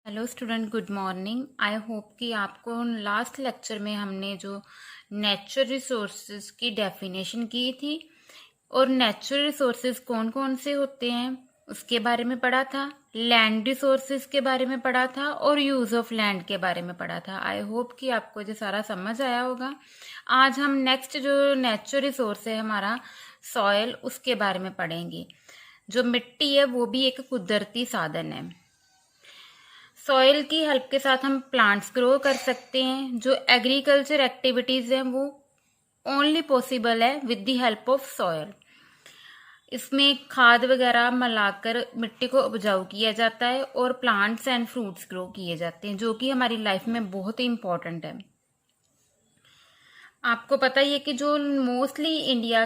Hello student, good morning. आई hope कि आपको last lecture में हमने जो नेचुरल रिसोर्सेज की डेफिनेशन की थी और नेचुरल रिसोर्सेज कौन कौन से होते हैं उसके बारे में पढ़ा था, लैंड रिसोर्सेज के बारे में पढ़ा था और यूज ऑफ लैंड के बारे में पढ़ा था। आई होप कि आपको ये सारा समझ आया होगा। आज हम नेक्स्ट जो नेचुरल रिसोर्स है हमारा सॉयल, उसके बारे में पढ़ेंगे। जो मिट्टी है वो भी एक कुदरती साधन है। सॉइल की हेल्प के साथ हम प्लांट्स ग्रो कर सकते हैं। जो एग्रीकल्चर एक्टिविटीज हैं वो ओनली पॉसिबल है with the help of soil. इसमें खाद वगैरह मिलाकर मिट्टी को उपजाऊ किया जाता है और प्लांट्स एंड फ्रूट्स ग्रो किए जाते हैं, जो कि हमारी लाइफ में बहुत ही इंपॉर्टेंट है। आपको पता ही है कि जो मोस्टली इंडिया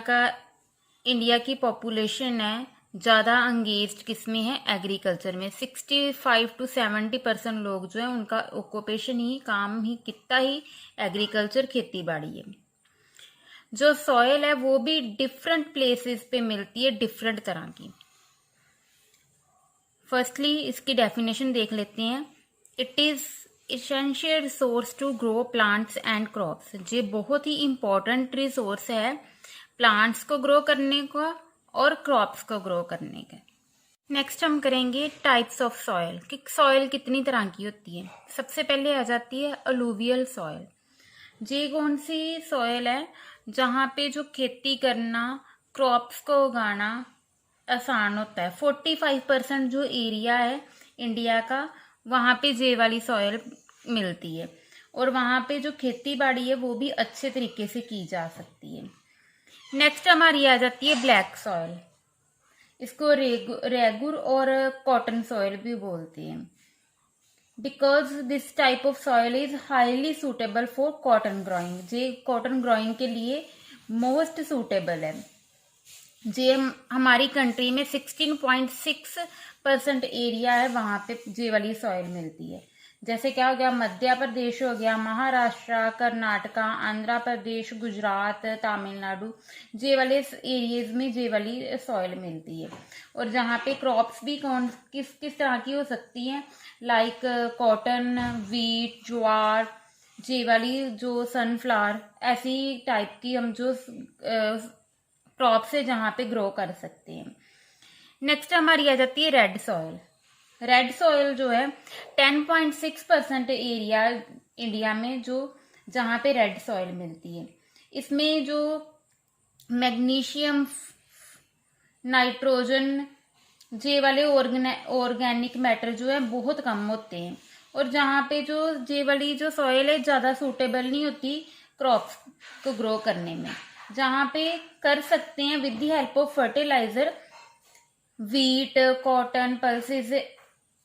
की पॉपुलेशन है ज़्यादा अंगेज्ड किसमें है, एग्रीकल्चर में। 65 to 70% लोग जो है उनका ऑक्यूपेशन ही, काम ही कितना ही एग्रीकल्चर, खेती बाड़ी है। जो सॉयल है वो भी डिफरेंट प्लेसेस पे मिलती है, डिफरेंट तरह की। फर्स्टली इसकी डेफिनेशन देख लेते हैं। It is essential resource to grow plants and crops. ये बहुत ही इंपॉर्टेंट रिसोर्स है प्लांट्स को ग्रो करने का और क्रॉप्स को ग्रो करने का। नेक्स्ट हम करेंगे टाइप्स ऑफ सॉयल, कि सॉयल कितनी तरह की होती है। सबसे पहले आ जाती है अलूवियल सॉयल। ये कौन सी सॉयल है जहाँ पे जो खेती करना, क्रॉप्स को उगाना आसान होता है। 45% जो एरिया है इंडिया का, वहाँ पे ये वाली सॉयल मिलती है और वहाँ पे जो खेती बाड़ी है वो भी अच्छे तरीके से की जा सकती है। नेक्स्ट हमारी आ जाती है ब्लैक सॉयल। इसको रेगुर और कॉटन सॉयल भी बोलते हैं, because this type of soil is highly suitable for cotton growing. ये कॉटन ग्रोइंग के लिए मोस्ट सूटेबल है। जे हमारी कंट्री में 16.6% एरिया है, वहां पे जे वाली सॉइल मिलती है। जैसे क्या हो गया, मध्य प्रदेश हो गया, महाराष्ट्र, कर्नाटका, आंध्र प्रदेश, गुजरात, तमिलनाडु, जे वाले एरियाज में जे वाली सॉइल मिलती है। और जहाँ पे क्रॉप्स भी कौन किस किस तरह की हो सकती हैं, लाइक कॉटन, वीट, ज्वार, जे वाली जो सनफ्लावर, ऐसी टाइप की हम जो क्रॉप से जहां पे ग्रो कर सकते हैं। नेक्स्ट हमारी आ जाती है रेड सॉइल। रेड सॉइल जो है 10.6% एरिया इंडिया में जो जहां पे रेड सॉइल मिलती है। इसमें जो मैग्नीशियम, नाइट्रोजन, जे वाले ऑर्गेनिक मैटर जो है बहुत कम होते हैं। और जहाँ पे जो जे वाली जो सॉइल है ज्यादा सूटेबल नहीं होती क्रॉप्स को ग्रो करने में। जहाँ पे कर सकते हैं with the help of fertiliser, wheat, cotton, pulses,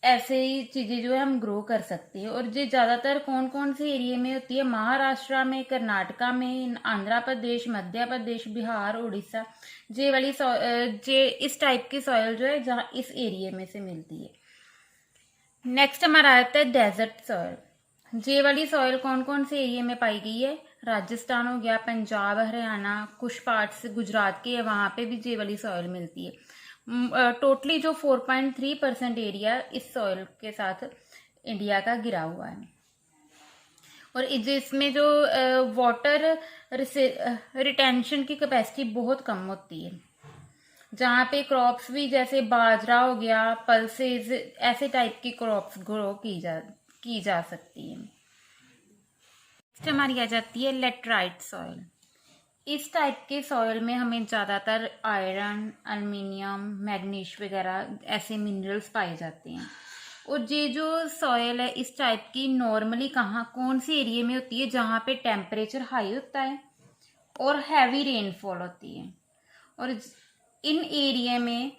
ऐसे ही चीजें जो है हम ग्रो कर सकते हैं। और ये ज्यादातर कौन कौन से एरिया में होती है, महाराष्ट्र में, कर्नाटका में, आंध्र प्रदेश, मध्य प्रदेश, बिहार, उड़ीसा, ये वाली जे इस टाइप की सॉइल जो है जहाँ इस एरिया में से मिलती है। नेक्स्ट हमारा आता है डेजर्ट सॉइल। जे वाली सॉइल कौन कौन से एरिया में पाई गई है, राजस्थान हो गया, पंजाब, हरियाणा, कुछ पार्ट्स गुजरात के है, वहां पे भी जे वाली सॉइल मिलती है। टोटली जो 4.3% एरिया इस सॉइल के साथ इंडिया का गिरा हुआ है। और इसमें जो वाटर रिटेंशन की कैपेसिटी बहुत कम होती है। जहाँ पे क्रॉप्स भी जैसे बाजरा हो गया, पल्सेस, ऐसे टाइप की क्रॉप्स ग्रो की जा सकती है। नेक्स्ट हमारी आ जाती है लेटराइट सॉइल। इस टाइप के सॉइल में हमें ज़्यादातर आयरन, एल्युमिनियम, मैग्नीश वगैरह ऐसे मिनरल्स पाए जाते हैं। और ये जो सॉइल है इस टाइप की नॉर्मली कौन सी एरिया में होती है, जहाँ पे टेम्परेचर हाई होता है और हैवी रेनफॉल होती है। और इन एरिया में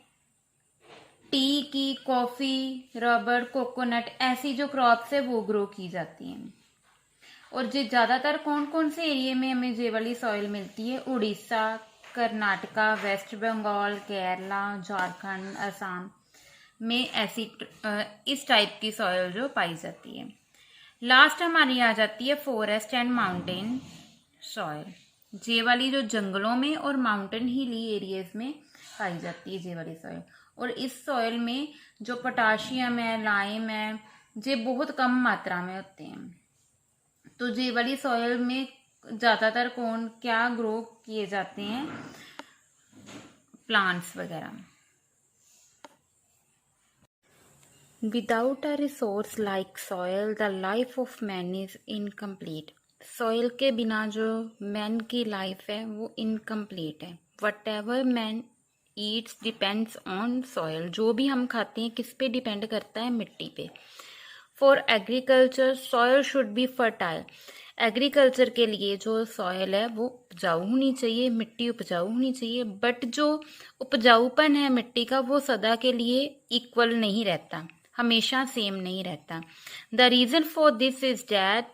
टी की, कॉफी, रबर, कोकोनट, ऐसी जो क्रॉप्स है वो ग्रो की जाती हैं। और जो ज्यादातर कौन कौन से एरिया में हमें ये वाली सॉइल मिलती है, उड़ीसा, कर्नाटका, वेस्ट बंगाल, केरला, झारखंड, असम में ऐसी इस टाइप की सॉइल जो पाई जाती है। लास्ट हमारी आ जाती है फॉरेस्ट एंड माउंटेन सॉइल। ये वाली जो जंगलों में और माउंटेन हिली एरियाज में पाई जाती है ये वाली सॉइल। और इस सॉइल में जो पोटाशियम है, लाइम है, जे बहुत कम मात्रा में होते हैं। तो जे वाली सॉयल में ज़्यादातर कौन क्या ग्रो किए जाते हैं, प्लांट्स वगैरह। Without a resource like soil the life of man is incomplete. Soil के बिना जो मैन की लाइफ है वो इनकम्प्लीट है। What ever man Yeats depends on soil. जो भी हम खाते हैं किस पे डिपेंड करता है, मिट्टी पे। For agriculture soil should be fertile. Agriculture के लिए जो सॉयल है वो उपजाऊ होनी चाहिए, मिट्टी उपजाऊ होनी चाहिए। बट जो उपजाऊपन है मिट्टी का वो सदा के लिए इक्वल नहीं रहता, हमेशा सेम नहीं रहता। The reason for this is that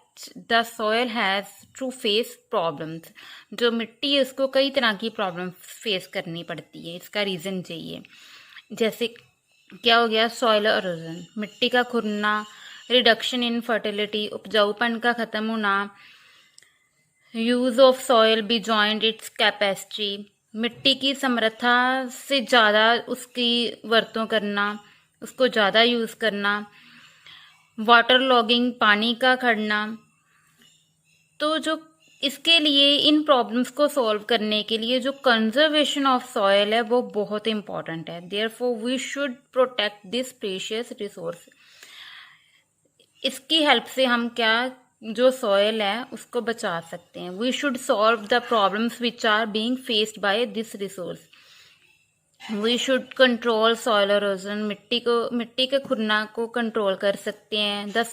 the soil has to face problems. जो मिट्टी है उसको कई तरह की प्रॉब्लम फेस करनी पड़ती है। इसका रीजन चाहिए, जैसे क्या हो गया, सॉयल एरोजन, मिट्टी का खुरना, रिडक्शन इन फर्टिलिटी, उपजाऊपन का खत्म होना, use of soil beyond its capacity, मिट्टी की समर्था से ज़्यादा उसकी वरतों करना, उसको ज़्यादा यूज़ करना, वाटर लॉगिंग, पानी का खड़ना। तो जो इसके लिए इन प्रॉब्लम्स को सॉल्व करने के लिए जो कंजर्वेशन ऑफ सॉयल है वो बहुत इंपॉर्टेंट है। Therefore we should protect this precious resource. इसकी हेल्प से हम क्या, जो सॉयल है उसको बचा सकते हैं। We should solve the problems which are being faced by this resource. We should control soil erosion. मिट्टी के खुरना को कंट्रोल कर सकते हैं।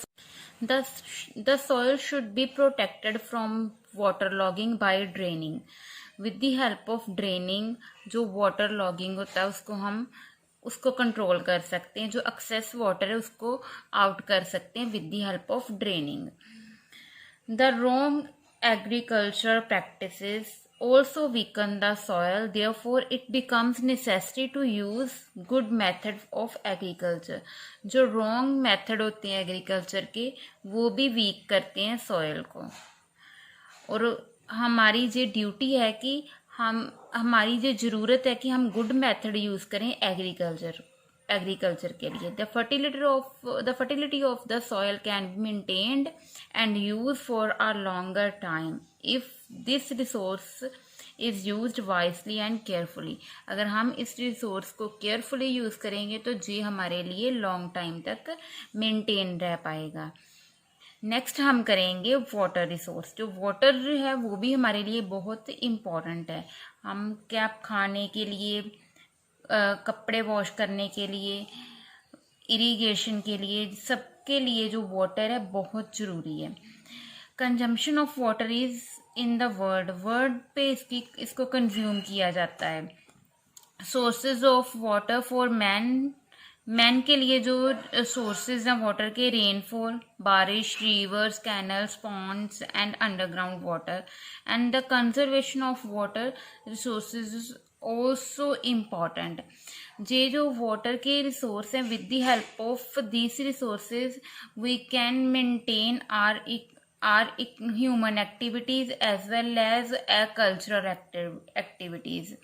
The soil should be protected from water logging by draining. With the help of draining जो water logging होता है उसको कंट्रोल कर सकते हैं। जो एक्सेस वाटर है उसको आउट कर सकते हैं with the help of draining. The wrong agriculture practices also weaken the soil, therefore it becomes necessary to use good method of agriculture। जो wrong method होते हैं एग्रीकल्चर के वो भी वीक करते हैं सॉयल को। और हमारी ये ड्यूटी है कि हमारी ये ज़रूरत है कि हम गुड मेथड यूज़ करें एग्रीकल्चर के लिए। The fertility of the soil can be maintained and use for a longer time if this resource is used wisely and carefully. अगर हम इस रिसोर्स को केयरफुली यूज़ करेंगे तो जी हमारे लिए लॉन्ग टाइम तक मेंटेन रह पाएगा। नेक्स्ट हम करेंगे वाटर रिसोर्स। जो वाटर है वो भी हमारे लिए बहुत इम्पॉर्टेंट है। हम क्या, खाने के लिए, कपड़े वॉश करने के लिए, इरिगेशन के लिए, सबके लिए जो वाटर है बहुत ज़रूरी है। Consumption of water is in the world पे इसको कंज्यूम किया जाता है। Sources of water for man के लिए जो सोर्सेज हैं वाटर के, रेनफॉल, बारिश, rivers, canals, ponds and underground water. And the conservation of water resources is also important. ये जो वाटर के रिसोर्स हैं, with the help of this resources we can maintain our human activities as well as cultural activities.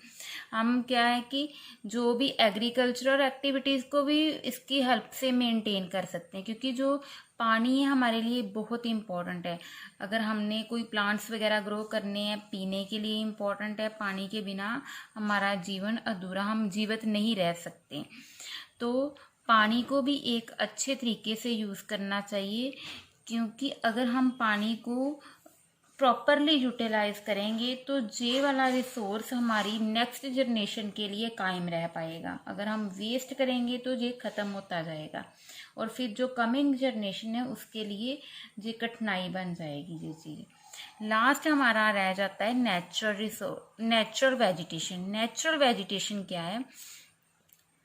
हम क्या है कि जो भी एग्रीकल्चरल एक्टिविटीज़ को भी इसकी हेल्प से मेंटेन कर सकते हैं, क्योंकि जो पानी है हमारे लिए बहुत इम्पोर्टेंट है। अगर हमने कोई प्लांट्स वगैरह ग्रो करने हैं, पीने के लिए इम्पोर्टेंट है। पानी के बिना हमारा जीवन अधूरा, हम जीवित नहीं रह सकते। तो पानी को भी एक अच्छे तरीके से यूज़ करना चाहिए, क्योंकि अगर हम पानी को प्रॉपरली यूटिलाइज करेंगे तो ये वाला रिसोर्स हमारी नेक्स्ट जनरेशन के लिए कायम रह पाएगा। अगर हम वेस्ट करेंगे तो ये ख़त्म होता जाएगा और फिर जो कमिंग जनरेशन है उसके लिए ये कठिनाई बन जाएगी ये चीज़। लास्ट हमारा रह जाता है नेचुरल वेजिटेशन। नेचुरल वेजिटेशन क्या है?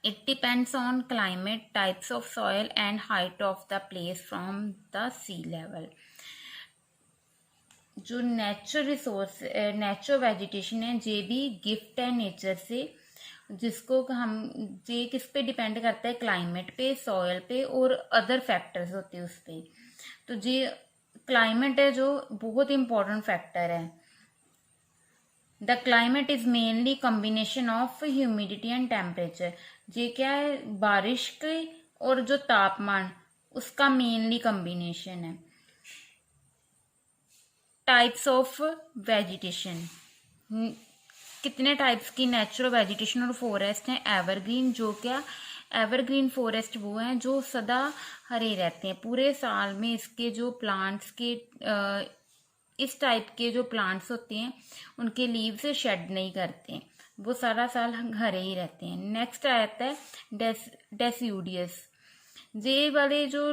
It depends on climate, types of soil and height of the place from the sea level. जो नेचुरल वेजिटेशन है ये भी गिफ्ट है नेचर से, जिसको हम ये किस पे डिपेंड करता है? क्लाइमेट पे, सॉयल पे और अदर फैक्टर्स होते हैं उस पे। तो ये क्लाइमेट है जो बहुत इंपॉर्टेंट फैक्टर है। The climate is mainly combination of humidity and temperature. ये क्या है? बारिश के और जो तापमान उसका मेनली कम्बिनेशन है। टाइप्स ऑफ वेजिटेशन, कितने टाइप्स की नेचुरल वेजिटेशन और फॉरेस्ट हैं। एवरग्रीन, जो क्या एवरग्रीन फॉरेस्ट वो हैं जो सदा हरे रहते हैं, पूरे साल में इसके जो प्लांट्स के इस टाइप के जो प्लांट्स होते हैं उनके लीव्स शेड नहीं करते, वो सारा साल हरे ही रहते हैं। नेक्स्ट आता है डेसिडियस, ये वाले जो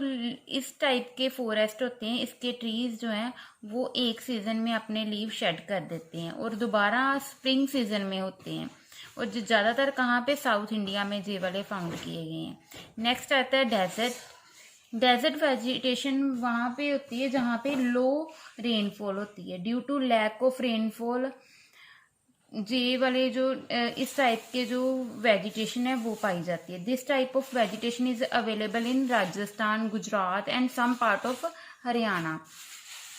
इस टाइप के फॉरेस्ट होते हैं, इसके ट्रीज जो हैं वो एक सीजन में अपने लीव शेड कर देते हैं और दोबारा स्प्रिंग सीजन में होते हैं, और जो ज़्यादातर कहाँ पे, साउथ इंडिया में ये वाले फाउंड किए गए हैं। नेक्स्ट आता है डेजर्ट वेजिटेशन वहाँ पे होती है जहाँ पे लो रेनफॉल होती है, due to lack of rainfall ये वाले जो इस टाइप के जो वेजिटेशन है वो पाई जाती है। This type of vegetation is available in Rajasthan, Gujarat and some part of Haryana,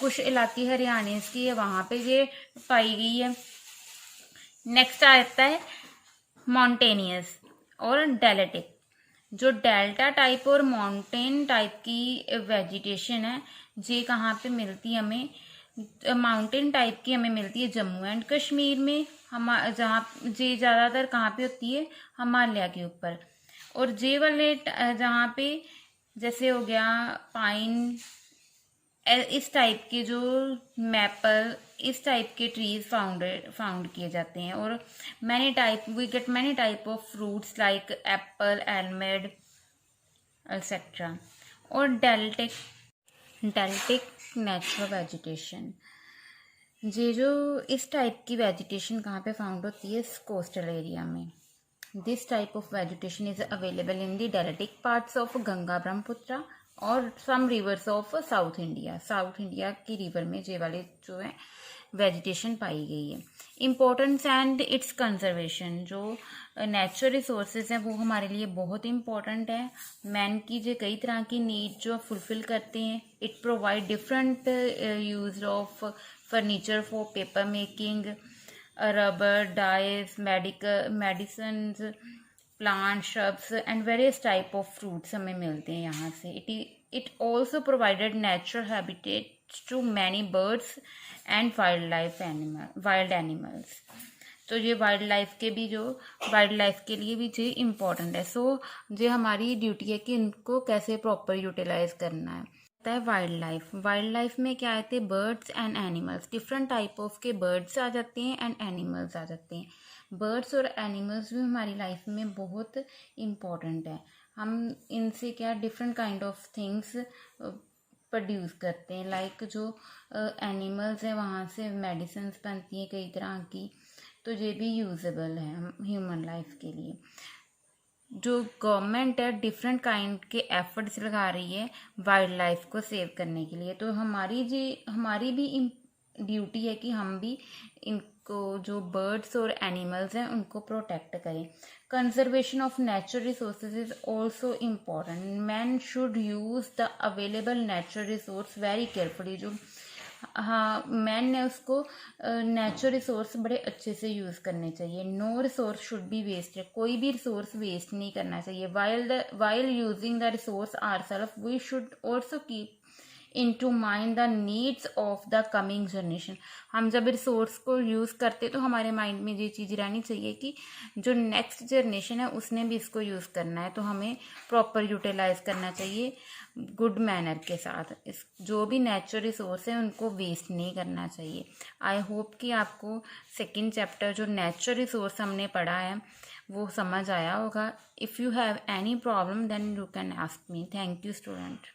कुछ इलाके हरियाणा की है वहाँ पे ये पाई गई है। नेक्स्ट आता है मॉन्टेनियस और डेलेटिक, जो डेल्टा टाइप और माउंटेन टाइप की वेजिटेशन है ये कहाँ पे मिलती है हमें, माउंटेन टाइप की हमें मिलती है जम्मू एंड कश्मीर में, हम जहाँ ये ज़्यादातर कहाँ पे होती है, हिमालय के ऊपर। और जे वाले जहाँ पे जैसे हो गया पाइन, इस टाइप के जो मैपल, इस टाइप के ट्रीज फाउंड किए जाते हैं। और we get many type of fruits like apple, almond etcetera. और डेल्टिक नेचुरल वेजिटेशन, ये जो इस टाइप की वेजिटेशन कहाँ पे फाउंड होती है, कोस्टल एरिया में। This type of vegetation is available in the deltaic parts of Ganga, Brahmaputra और सम रिवर्स ऑफ साउथ इंडिया की रिवर में ये वाले जो है वेजिटेशन पाई गई है। इम्पोर्टेंस एंड इट्स कंजर्वेशन, जो नेचुरल रिसोर्सेज हैं वो हमारे लिए बहुत इम्पोर्टेंट है। मैन की जो कई तरह की नीड जो फुलफिल करते हैं। It provide different use of furniture for paper making, rubber, dyes, medicine, plant, shrubs and various type of fruits हमें मिलते हैं यहाँ से। It also provided natural habitat to many birds and wild animals. तो ये wild life के लिए भी ये इम्पोर्टेंट है। सो ये हमारी ड्यूटी है कि इनको कैसे प्रॉपर यूटिलाइज करना है। वाइल्ड लाइफ में क्या आते हैं, birds and animals, different type of के बर्ड्स आ जाते हैं एंड एनिमल्स आ जाते हैं। बर्ड्स और एनिमल्स भी हमारी लाइफ में बहुत इम्पोर्टेंट है। हम इनसे क्या different kind of things produce करते हैं, लाइक जो एनिमल्स हैं वहाँ से मेडिसिन्स बनती हैं कई तरह की, तो ये भी यूजेबल है ह्यूमन लाइफ के लिए। जो गवर्नमेंट है डिफरेंट काइंड के एफर्ट्स लगा रही है वाइल्ड लाइफ को सेव करने के लिए, तो हमारी भी ड्यूटी है कि हम भी इनको जो बर्ड्स और एनिमल्स हैं उनको प्रोटेक्ट करें। Conservation of natural resources is also important. Man should use the available natural resource very carefully. जो मैन ने उसको नेचुरल रिसोर्स बड़े अच्छे से यूज़ करने चाहिए। No resource should be wasted, कोई भी रिसोर्स वेस्ट नहीं करना चाहिए। While using the resource ourself we should also keep into mind the needs of the coming generation. हम जब रिसोर्स को यूज़ करते तो हमारे माइंड में ये चीज़ रहनी चाहिए कि जो नेक्स्ट जनरेशन है उसने भी इसको यूज़ करना है, तो हमें प्रॉपर यूटिलाइज करना चाहिए गुड मैनर के साथ। जो भी नेचुरल रिसोर्स है उनको वेस्ट नहीं करना चाहिए। आई होप कि आपको सेकेंड चैप्टर जो नेचुरल रिसोर्स हमने पढ़ा है वो समझ आया होगा। If you have any problem then you can ask me. Thank you student.